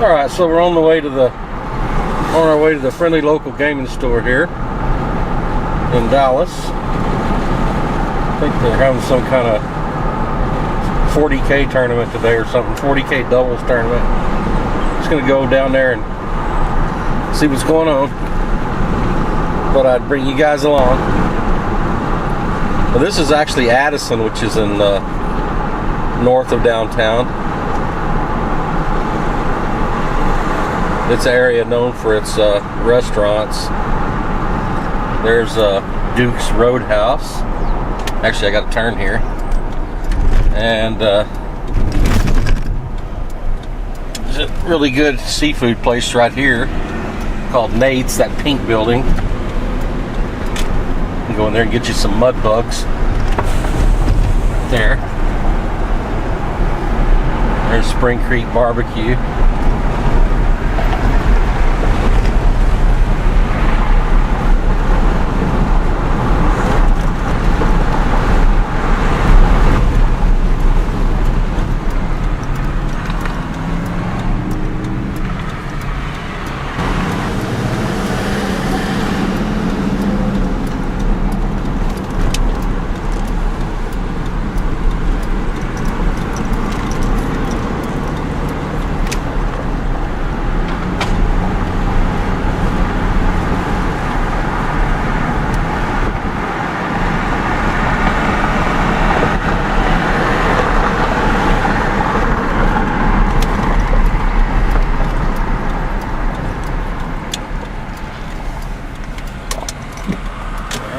Alright, so we're on our way to the friendly local gaming store here in Dallas. I think they're having some kind of 40K tournament today or something, 40K doubles tournament. Just gonna go down there and see what's going on. But I'd bring you guys along. Well, this is actually Addison, which is in north of downtown. It's an area known for its restaurants. There's Duke's Roadhouse. Actually, I got to turn here. And there's a really good seafood place right here called Nate's, that pink building. You can go in there and get you some mud bugs. There. There's Spring Creek Barbecue.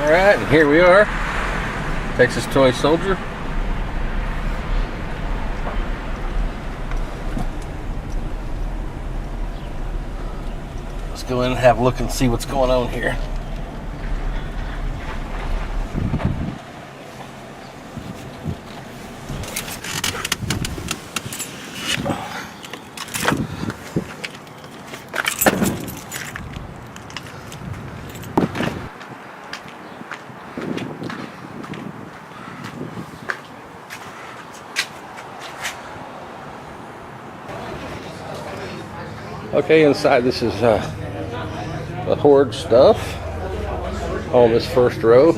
Alright, and here we are, Texas Toy Soldier. Let's go in and have a look and see what's going on here. Okay, inside this is the Horde stuff on this first row.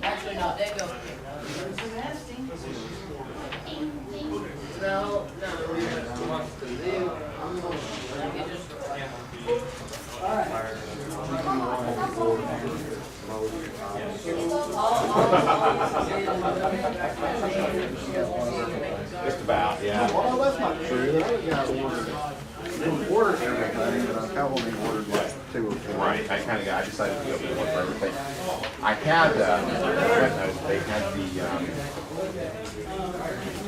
Actually, no, they go. No. Just about, yeah. Well, that's not true. The other guy ordered everything, but I only ordered like 2 or 4. Right, I decided to go with one for everything. I had, they had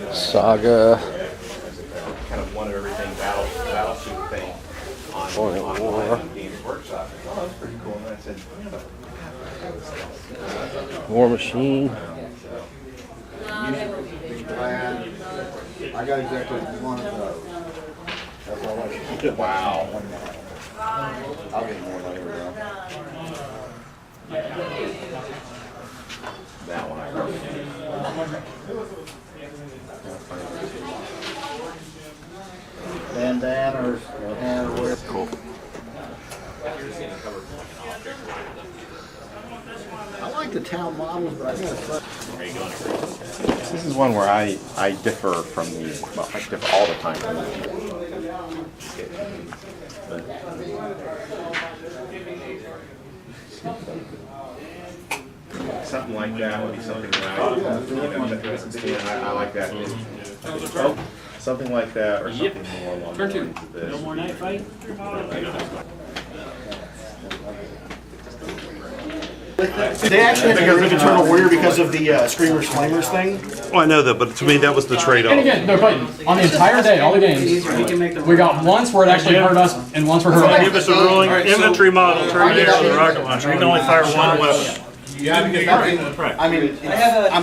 the, Saga. kind of one of everything battleship thing on Games Workshop. Oh, that was pretty cool. And I said, War Machine. Be glad. I got exactly one of those. That's all I should. wow. I'll get more later, though. That one I Bandanas and with cool. I like the town models, but I gotta say, This is one where I differ from the, well, I differ all the time from the something like that would be something that I like that. Something like that, or something more along the lines of this. No more night fight? They actually had to get rid of Eternal Warrior because of the Screamers Flamers thing. Oh, I know that, but to me that was the trade-off. And again, no, but on the entire day, all the games, we got once where it actually hurt us and once where it hurt Give us a ruling infantry model Terminator with a rocket launcher. You can only fire one weapon. I mean, the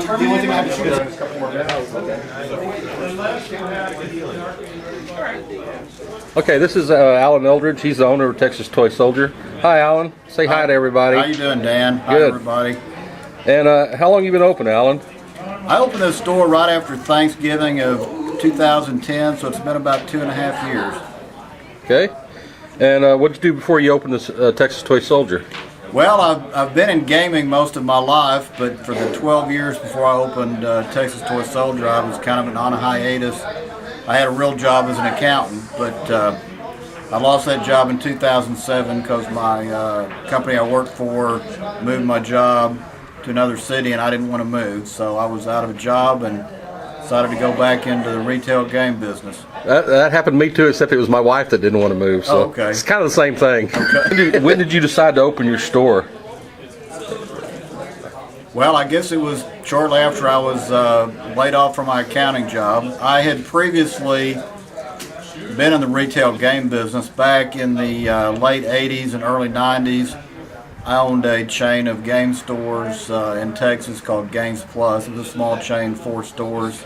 only thing I have to shoot is a couple more guys. Okay, this is Alan Eldridge. He's the owner of Texas Toy Soldier. Hi, Alan. Say hi to everybody. How you doing, Dan? Hi, Good. everybody. And how long you been open, Alan? I opened this store right after Thanksgiving of 2010, so it's been about 2.5 years. Okay. And what did you do before you opened this Texas Toy Soldier? Well, I've been in gaming most of my life, but for the 12 years before I opened Texas Toy Soldier, I was kind of on a hiatus. I had a real job as an accountant, but I lost that job in 2007 because my company I worked for moved my job to another city, and I didn't want to move, so I was out of a job and decided to go back into the retail game business. That happened to me too, except it was my wife that didn't want to move. So okay. It's kind of the same thing. Okay. When did you decide to open your store? Well, I guess it was shortly after I was laid off from my accounting job. I had previously been in the retail game business back in the late 80s and early 90s. I owned a chain of game stores in Texas called Games Plus. It was a small chain, 4 stores.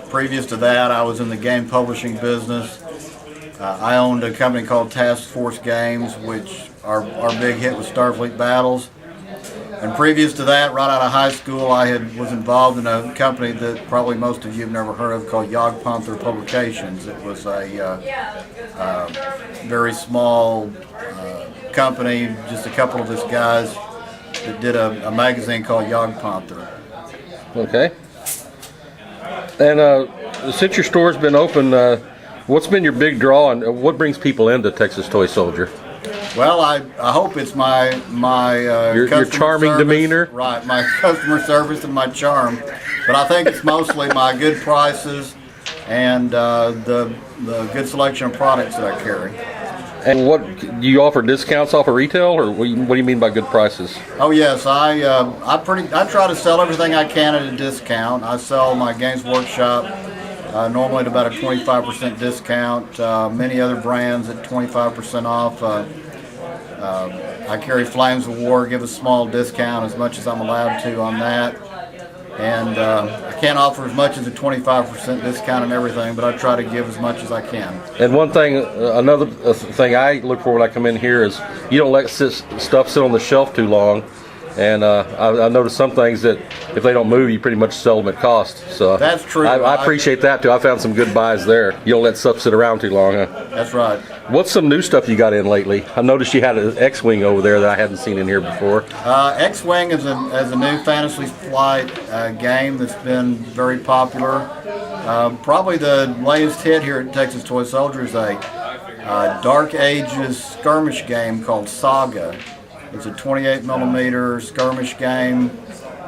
Previous to that, I was in the game publishing business. I owned a company called Task Force Games, which our big hit was Starfleet Battles. And previous to that, right out of high school, I was involved in a company that probably most of you have never heard of called Jagdpanther Publications. It was a very small company, just a couple of us guys that did a magazine called Jagdpanther. Okay. And since your store's been open, what's been your big draw and what brings people into Texas Toy Soldier? Well, I hope it's my your charming service, demeanor. Right, my customer service and my charm. But I think it's mostly my good prices and the good selection of products that I carry. And what do you offer discounts off of retail, or what do you mean by good prices? Oh yes, I try to sell everything I can at a discount. I sell my Games Workshop normally at about a 25% discount. Many other brands at 25% off. I carry Flames of War, give a small discount as much as I'm allowed to on that. And I can't offer as much as a 25% discount on everything, but I try to give as much as I can. And one thing, another thing I look for when I come in here is you don't let stuff sit on the shelf too long. And I noticed some things that if they don't move, you pretty much sell them at cost. So that's true. I appreciate that too. I found some good buys there. You don't let stuff sit around too long, huh? That's right. What's some new stuff you got in lately? I noticed you had an X-Wing over there that I hadn't seen in here before. X-Wing is a new Fantasy Flight game that's been very popular. Probably the latest hit here at Texas Toy Soldier is a Dark Ages skirmish game called Saga. It's a 28mm skirmish game.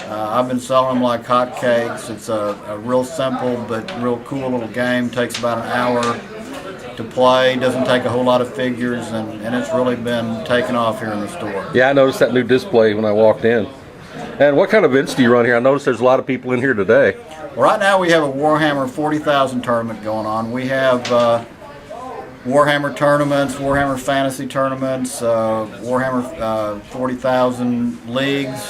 I've been selling them like hotcakes. It's a real simple but real cool little game. Takes about an hour to play. Doesn't take a whole lot of figures, and it's really been taken off here in the store. Yeah, I noticed that new display when I walked in. And what kind of events do you run here? I noticed there's a lot of people in here today. Well, right now we have a Warhammer 40,000 tournament going on. We have Warhammer tournaments, Warhammer fantasy tournaments, Warhammer 40,000 leagues,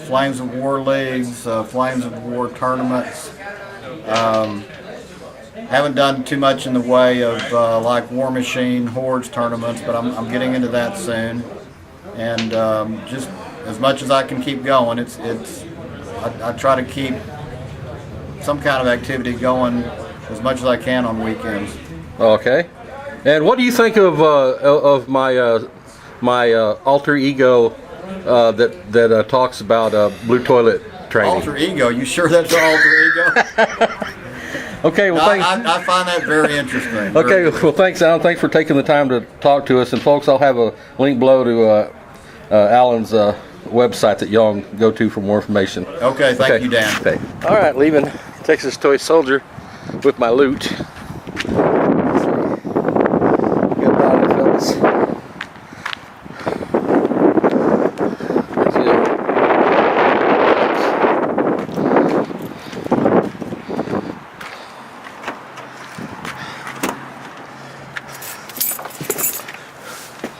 Flames of War leagues, Flames of War tournaments. Haven't done too much in the way of like War Machine Hordes tournaments, but I'm getting into that soon. And just as much as I can keep going, I try to keep some kind of activity going as much as I can on weekends. Okay. And what do you think of my alter ego that talks about blue toilet training? Alter ego? You sure that's an alter ego? Okay, well, thanks. I find that very interesting. Okay, well, thanks, Alan. Thanks for taking the time to talk to us. And folks, I'll have a link below to Alan's website that y'all can go to for more information. Okay, thank you, Dan. Okay. All right, leaving Texas Toy Soldier with my loot. Good body, fellas.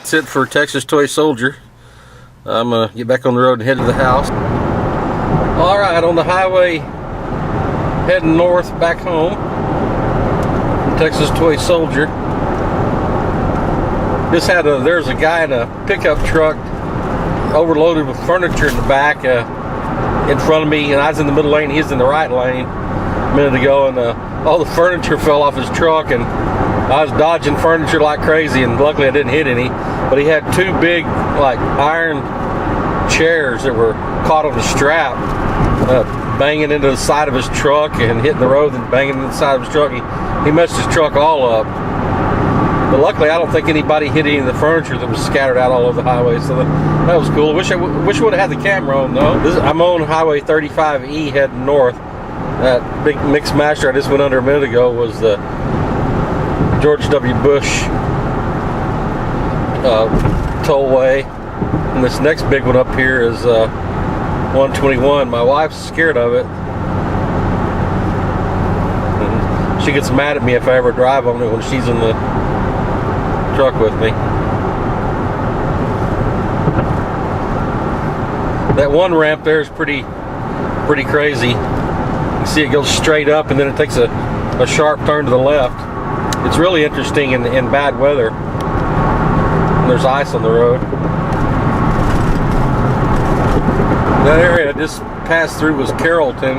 That's it for Texas Toy Soldier. I'm gonna get back on the road and head to the house. All right, on the highway heading north back home from Texas Toy Soldier. There's a guy in a pickup truck overloaded with furniture in the back in front of me, and I was in the middle lane, he's in the right lane a minute ago, and all the furniture fell off his truck, and I was dodging furniture like crazy, and luckily I didn't hit any. But he had two big like iron chairs that were caught on the strap, banging into the side of his truck and hitting the road and banging into the side of his truck. He messed his truck all up. But luckily, I don't think anybody hit any of the furniture that was scattered out all over the highway, so that was cool. Wish I would have had the camera on though. I'm on Highway 35E heading north. That big mixed master I just went under a minute ago was the George W. Bush tollway, and this next big one up here is 121. My wife's scared of it. And she gets mad at me if I ever drive on it when she's in the truck with me. That one ramp there is pretty crazy. You see it goes straight up and then it takes a sharp turn to the left. It's really interesting in bad weather. And there's ice on the road. That area I just passed through was Carrollton.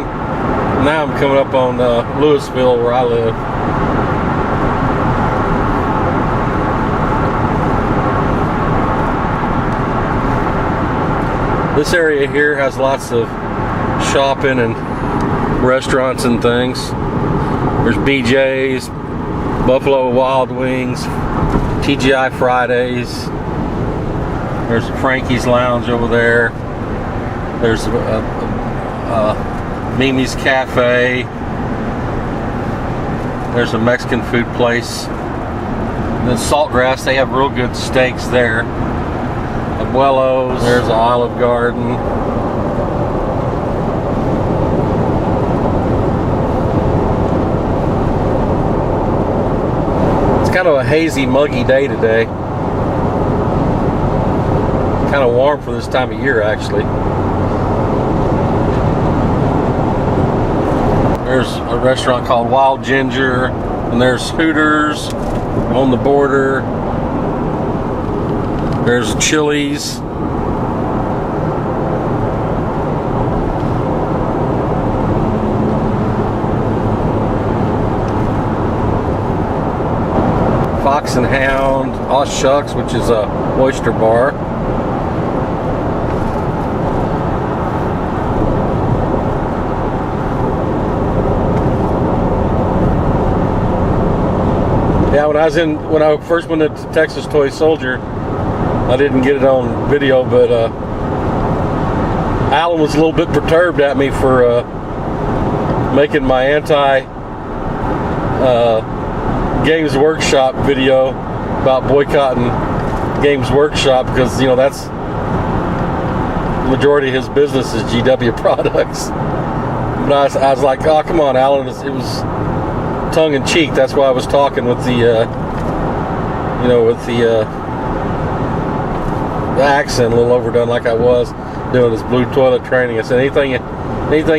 Now I'm coming up on Louisville, where I live. This area here has lots of shopping and restaurants and things. There's BJ's, Buffalo Wild Wings, TGI Fridays. There's Frankie's Lounge over there. There's Mimi's Cafe. There's a Mexican food place. And then Saltgrass, they have real good steaks there. Abuelo's, there's an Olive Garden. It's kind of a hazy, muggy day today. Kind of warm for this time of year, actually. There's a restaurant called Wild Ginger, and there's Hooters on the border. There's Chili's. Fox and Hound, Aw Shucks, which is a oyster bar. Yeah, when I first went to Texas Toy Soldier, I didn't get it on video, but Alan was a little bit perturbed at me for making my Games Workshop video about boycotting Games Workshop, because that's the majority of his business is GW products. But I was like, oh come on, Alan, it was tongue in cheek. That's why I was talking with the accent a little overdone, like I was doing this blue toilet training. I said anything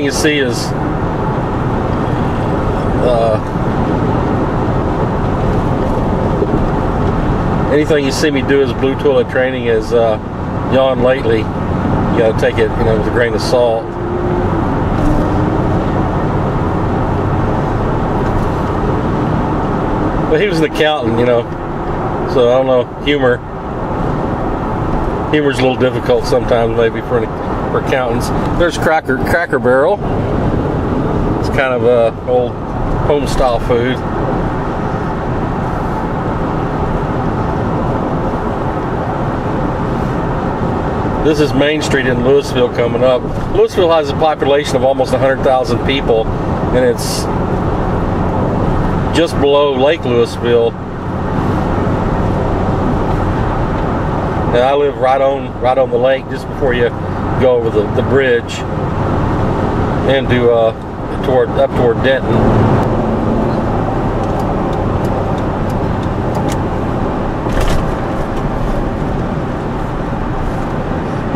you see is anything you see me do as blue toilet training is yawn lately. You gotta take it with a grain of salt. But he was an accountant, so I don't know, humor's a little difficult sometimes, maybe for accountants. There's Cracker Barrel. It's kind of a old home style food. This is Main Street in Louisville coming up. Louisville has a population of almost 100,000 people, and it's just below Lake Louisville. And I live right on the lake, just before you go over the bridge into up toward Denton.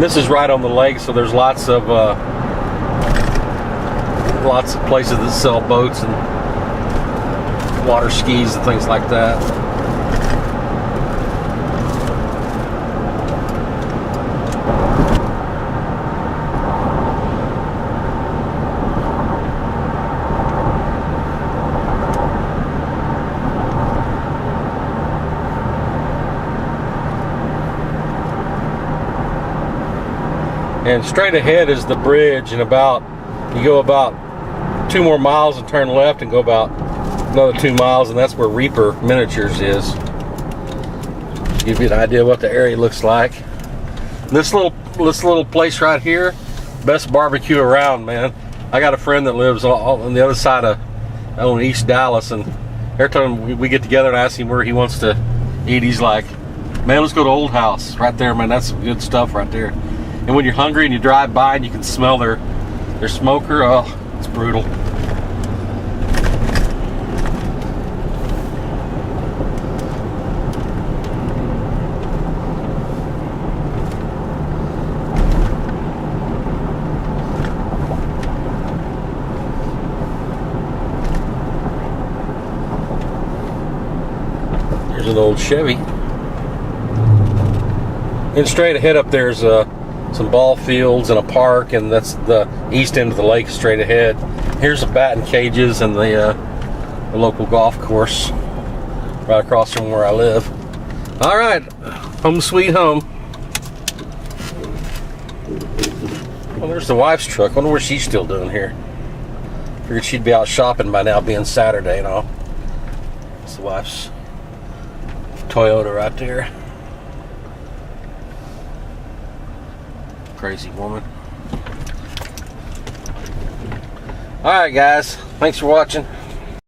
This is right on the lake, so there's lots of places that sell boats and water skis and things like that. And straight ahead is the bridge, and you go about 2 more miles and turn left and go about another 2 miles, and that's where Reaper Miniatures is. Give you an idea of what the area looks like. This little place right here, best barbecue around, man. I got a friend that lives on the other side of East Dallas, and every time we get together and ask him where he wants to eat, he's like, man, let's go to Old House right there, man. That's some good stuff right there. And when you're hungry and you drive by and you can smell their smoker, oh, it's brutal. There's an old Chevy. And straight ahead up there's some ball fields and a park, and that's the east end of the lake straight ahead. Here's the batting cages and the local golf course right across from where I live. All right, home sweet home. Well, there's the wife's truck. I wonder what she's still doing here. Figured she'd be out shopping by now, being Saturday and all. It's the wife's Toyota right there. Crazy woman. All right, guys, thanks for watching.